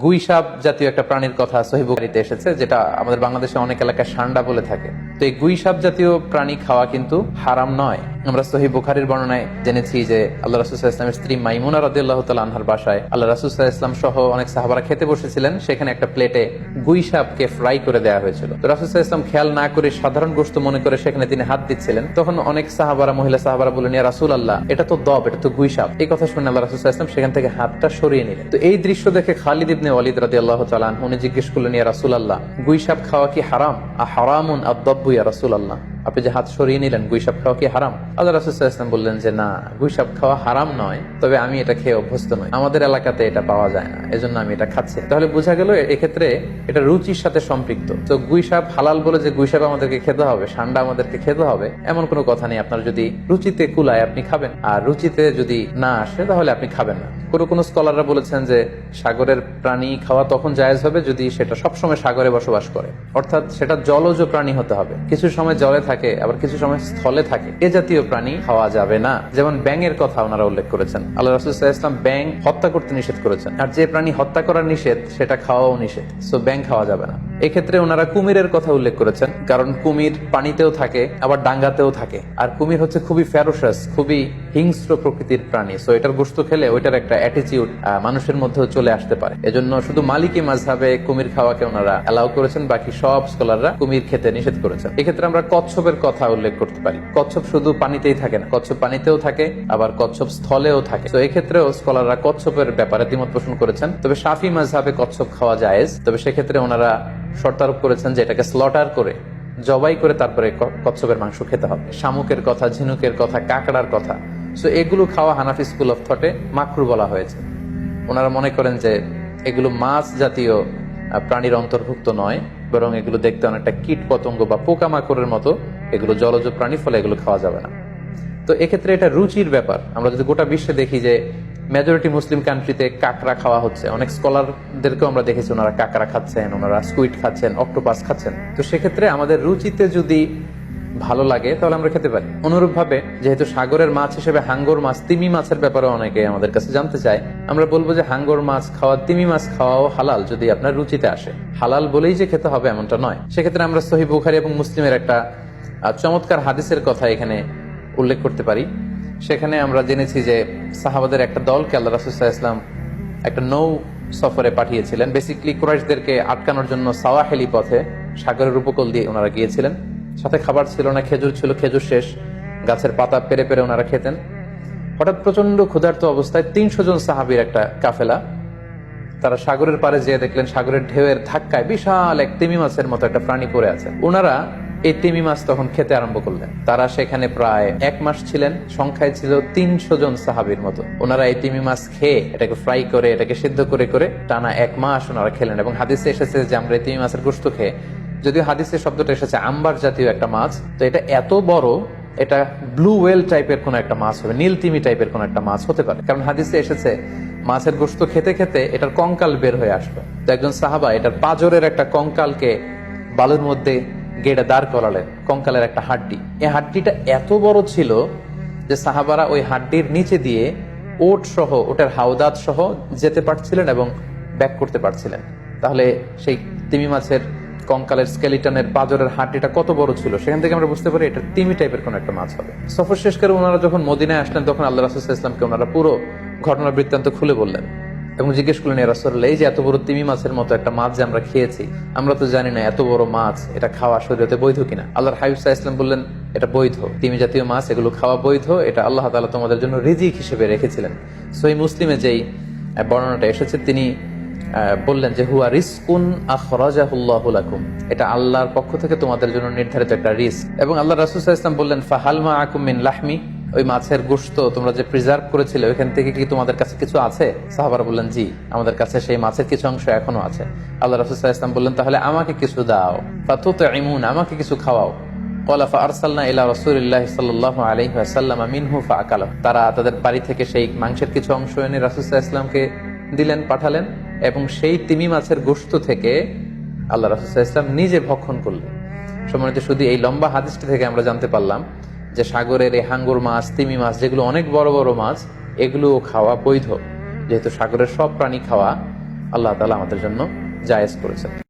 গুই সাপ জাতীয় একটা প্রাণীর কথা সহিহ বুখারীতে এসেছে, যেটা আমাদের বাংলাদেশে অনেক এলাকায় সান্ডা বলে থাকে। তো এই গুই সাপ জাতীয় প্রাণী খাওয়া কিন্তু হারাম নয়। আমরা সহিহ বুখারীর বর্ণনায় জেনেছি যে আল্লাহ রাসূল সাল্লাল্লাহু আলাইহি ওয়াসাল্লামের স্ত্রী মাইমুনা রাদিয়াল্লাহু তাআলা আনহার বাসায় আল্লাহ রাসূল সাল্লাল্লাহু আলাইহি ওয়াসাল্লাম সহ অনেক সাহাবারা খেতে বসেছিলেন। সেখানে একটা প্লেটে গুই সাপকে ফ্রাই করে দেওয়া হয়েছিল। তো রাসূল সাল্লাল্লাহু আলাইহি ওয়াসাল্লাম খেয়াল না করে সাধারণ গোশত মনে করে সেখানে তিনি হাত দিচ্ছিলেন। তখন অনেক মহিলা সাহাবারা বললেন, ইয়া রাসূলুল্লাহ, এটা তো দব, এটা তো গুই সাপ। এই কথা শুনে আল্লাহ রাসূল সাল্লাল্লাহু আলাইহি ওয়াসাল্লাম সেখান থেকে হাতটা সরিয়ে নিলেন। তো এই দৃশ্য দেখে খালিদ ইবনে ওয়ালিদ রাদিয়াল্লাহু তাআলা আনহু উনি জিজ্ঞেস করলেন, ইয়া রাসূলুল্লাহ, গুই সাপ খাওয়া কি হারাম? হারামুন আদ-দাব্বু ইয়া রাসূলুল্লাহ, আপনি যে হাত সরিয়ে নিলেন, গুই সাপ খাওয়া কি হারাম? আল্লাহ রাসূল সাল্লাল্লাহু আলাইহি ওয়াসাল্লাম বললেন যে না, গুই সাপ খাওয়া হারাম নয়, তবে আমি এটা খেয়ে অভ্যস্ত নই, আমাদের এলাকাতে এটা পাওয়া যায় না, এজন্য আমি এটা খাচ্ছি। তাহলে বোঝা গেল এক্ষেত্রে এটা রুচির সাথে সম্পৃক্ত। তো গুই সাপ হালাল বলে যে গুই সাপ আমাদেরকে খেতে হবে, সান্ডা আমাদেরকে খেতে হবে, এমন কোনো কথা নেই। আপনার যদি রুচিতে কুলায় আপনি খাবেন, আর রুচিতে যদি না আসে তাহলে আপনি খাবেন না। কোনো স্কলাররা বলেছেন যে সাগরের প্রাণী খাওয়া তখন জায়েজ হবে যদি সেটা সবসময় সাগরে বসবাস করে, অর্থাৎ সেটা জলজ প্রাণী হতে হবে। কিছু সময় জলে থাকে, আবার কিছু সময় স্থলে থাকে, এ জাতীয় প্রাণী খাওয়া যাবে না। যেমন ব্যাঙের কথা ওনারা উল্লেখ করেছেন। আল্লাহ রাসূল সাল্লাল্লাহু আলাইহি ওয়াসাল্লাম ব্যাঙ হত্যা করতে নিষেধ করেছেন, আর যে প্রাণী হত্যা করা নিষেধ সেটা খাওয়াও নিষেধ, সো ব্যাঙ খাওয়া যাবে না। এক্ষেত্রে ওনারা কুমিরের কথা উল্লেখ করেছেন, কারণ কুমির পানিতেও থাকে আবার ডাঙ্গাতেও থাকে, আর কুমির হচ্ছে খুবই ফেরোসাস, খুবই হিংস্র প্রকৃতির প্রাণী। সো এটার গোশত খেলে ওইটার একটা অ্যাটিটিউড মানুষের মধ্যেও চলে আসতে পারে। এজন্য শুধু মালিকি মাযহাবে কুমির খাওয়াকে ওনারা অ্যালাউ করেছেন, বাকি সব স্কলাররা কুমির খেতে নিষেধ করেছেন। এক্ষেত্রে আমরা কচ্ছপের কথা উল্লেখ করতে পারি। কচ্ছপ শুধু পানিতেই থাকে না, কচ্ছপ পানিতেও থাকে, আবার কচ্ছপ স্থলেও থাকে। তো এক্ষেত্রেও স্কলাররা কচ্ছপের ব্যাপারে দ্বিমত পোষণ করেছেন। তবে শাফি মাযহাবে কচ্ছপ খাওয়া জায়েজ, তবে সেক্ষেত্রে ওনারা শর্ত আরোপ করেছেন যে এটাকে স্লটার করে, জবাই করে তারপরে কচ্ছপের মাংস খেতে হবে। শামুকের কথা, ঝিনুকের কথা, কাঁকড়ার কথা, সো এগুলো খাওয়া হানাফি স্কুল অফ থটে মাকরু বলা হয়েছে। ওনারা মনে করেন যে এগুলো মাছ জাতীয় প্রাণীর অন্তর্ভুক্ত নয়, বরং এগুলো দেখতে অনেকটা কীট পতঙ্গ বা পোকামাকড়ের মতো, এগুলো জলজ প্রাণী, ফলে এগুলো খাওয়া যাবে না। তো এক্ষেত্রে এটা রুচির ব্যাপার। আমরা যদি গোটা বিশ্বে দেখি যে মেজরিটি মুসলিম কান্ট্রিতে কাঁকড়া খাওয়া হচ্ছে, অনেক স্কলারদেরকেও আমরা দেখেছি ওনারা কাঁকড়া খাচ্ছেন, ওনারা স্কুইড খাচ্ছেন, অক্টোপাস খাচ্ছেন। তো সেক্ষেত্রে আমাদের রুচিতে যদি ভালো লাগে তাহলে আমরা খেতে পারি। অনুরূপ ভাবে যেহেতু সাগরের মাছ হিসেবে হাঙ্গর মাছ, তিমি মাছের ব্যাপারে অনেকে আমাদের কাছে জানতে চায়, আমরা বলবো যে হাঙ্গর মাছ খাওয়া, তিমি মাছ খাওয়াও হালাল যদি আপনার রুচিতে আসে। হালাল বলেই যে খেতে হবে এমনটা নয়। সেক্ষেত্রে আমরা সহিহ বুখারী এবং মুসলিমের একটা চমৎকার হাদিসের কথা এখানে উল্লেখ করতে পারি। সেখানে আমরা জেনেছি যে সাহাবাদের একটা দলকে আল্লাহ রাসূল সাল্লাল্লাহু আলাইহি ওয়াসাল্লাম একটা নৌ সফরে পাঠিয়েছিলেন। বেসিক্যালি কুরাইশদেরকে আটকানোর জন্য সাওয়াহিলি পথে সাগরের উপকূল দিয়ে ওনারা গিয়েছিলেন। সাথে খাবার ছিল না, খেজুর ছিল, খেজুর শেষ, গাছের পাতা পেরে পেরে ওনারা খেতেন। হঠাৎ প্রচন্ড ক্ষুধার্ত অবস্থায় 300 জন সাহাবীর একটা কাফেলা, তারা সাগরের পাড়ে যেয়ে দেখলেন সাগরের ঢেউয়ের ধাক্কায় বিশাল এক তিমি মাছের মতো একটা প্রাণী পড়ে আছে। ওনারা এই তিমি মাছ তখন খেতে আরম্ভ করলেন। তারা সেখানে প্রায় 1 মাস ছিলেন, সংখ্যায় ছিল 300 জন সাহাবীর মতো। ওনারা এই তিমি মাছ খেয়ে, এটাকে ফ্রাই করে, এটাকে সিদ্ধ করে করে টানা 1 মাস ওনারা খেলেন। এবং হাদিসে এসেছে যে আমরা এই তিমি মাছের গোশত খেয়ে, যদিও হাদিসের শব্দটা এসেছে আম্বার জাতীয় একটা মাছ, তো এটা এত বড়, এটা ব্লু ওয়েল টাইপের কোন একটা মাছ হবে, নীল তিমি টাইপের কোন একটা মাছ হতে পারে। কারণ হাদিসে এসেছে মাছের গোশত খেতে খেতে এটার কঙ্কাল বের হয়ে আসবে। তো একজন সাহাবা এটার পাজরের একটা কঙ্কালকে বালুর মধ্যে গেড়ে দাঁড় করালেন, কঙ্কালের একটা হাড্ডি। এই হাড্ডিটা এত বড় ছিল যে সাহাবারা ওই হাড্ডির নিচে দিয়ে ওট সহ, ওটার হাওদাত সহ যেতে পারছিলেন এবং ব্যাক করতে পারছিলেন। তাহলে সেই তিমি মাছের কঙ্কালের স্কেলিটনের পাজরের হাড্ডিটা কত বড় ছিল, সেখান থেকে আমরা বুঝতে পারি এটা তিমি টাইপের কোন একটা মাছ হবে। সফর শেষ করে ওনারা যখন মদিনায় আসলেন, তখন আল্লাহ রাসূল সাল্লাল্লাহু আলাইহি ওয়াসাল্লামকে ওনারা পুরো ঘটনার বৃত্তান্ত খুলে বললেন এবং জিজ্ঞেস করলেন, ইয়া রাসূলুল্লাহ, এই যে এত বড় তিমি মাছের মতো একটা মাছ যে আমরা খেয়েছি, আমরা তো জানি না এত বড় মাছ এটা খাওয়া শরীয়তে বৈধ কিনা। আল্লাহর হাবিব সাল্লাল্লাহু আলাইহি ওয়াসাল্লাম বললেন, এটা বৈধ, তিমি জাতীয় মাছ এগুলো খাওয়া বৈধ, এটা আল্লাহ তাআলা তোমাদের জন্য রিজিক হিসেবে রেখেছিলেন। সহিহ মুসলিমে যেই বর্ণনাটা এসেছে, তিনি বললেন যে হুয়া রিজকুন আখরাজাহুল্লাহু লাকুম, এটা আল্লাহর পক্ষ থেকে তোমাদের জন্য নির্ধারিত একটা রিজক। এবং আল্লাহ রাসূল সাল্লাল্লাহু আলাইহি ওয়াসাল্লাম বললেন, ফাহাল মাআকুম মিন লাহমি, ওই মাছের গোশত তোমরা যে প্রিজার্ভ করেছিলে ওইখান থেকে কি তোমাদের কাছে কিছু আছে? সাহাবারা বললেন, জি, আমাদের কাছে সেই মাছের কিছু অংশ এখনো আছে। আল্লাহ রাসূল সাল্লাল্লাহু আলাইহি ওয়াসাল্লাম বললেন, তাহলে আমাকে কিছু দাও, ফাতুতঈমুন, আমাকে কিছু খাওয়াও। ক্বালা ফাআরসালনা ইলা রাসূলিল্লাহি সাল্লাল্লাহু আলাইহি ওয়াসাল্লাম মিনহু ফাআকালা, তারা তাদের বাড়ি থেকে সেই মাংসের কিছু অংশ এনে রাসূল সাল্লাল্লাহু আলাইহি ওয়াসাল্লামকে দিলেন, পাঠালেন, এবং সেই তিমি মাছের গোশত থেকে আল্লাহ রাসূল সাল্লাল্লাহু আলাইহি ওয়াসাল্লাম নিজে ভক্ষণ করলেন। সম্মানিত, শুধু এই লম্বা হাদিসটি থেকে আমরা জানতে পারলাম যে সাগরের এই হাঙ্গর মাছ, তিমি মাছ, যেগুলো অনেক বড় বড় মাছ, এগুলো খাওয়া বৈধ। যেহেতু সাগরের সব প্রাণী খাওয়া আল্লাহ তাআলা আমাদের জন্য জায়েজ করেছেন।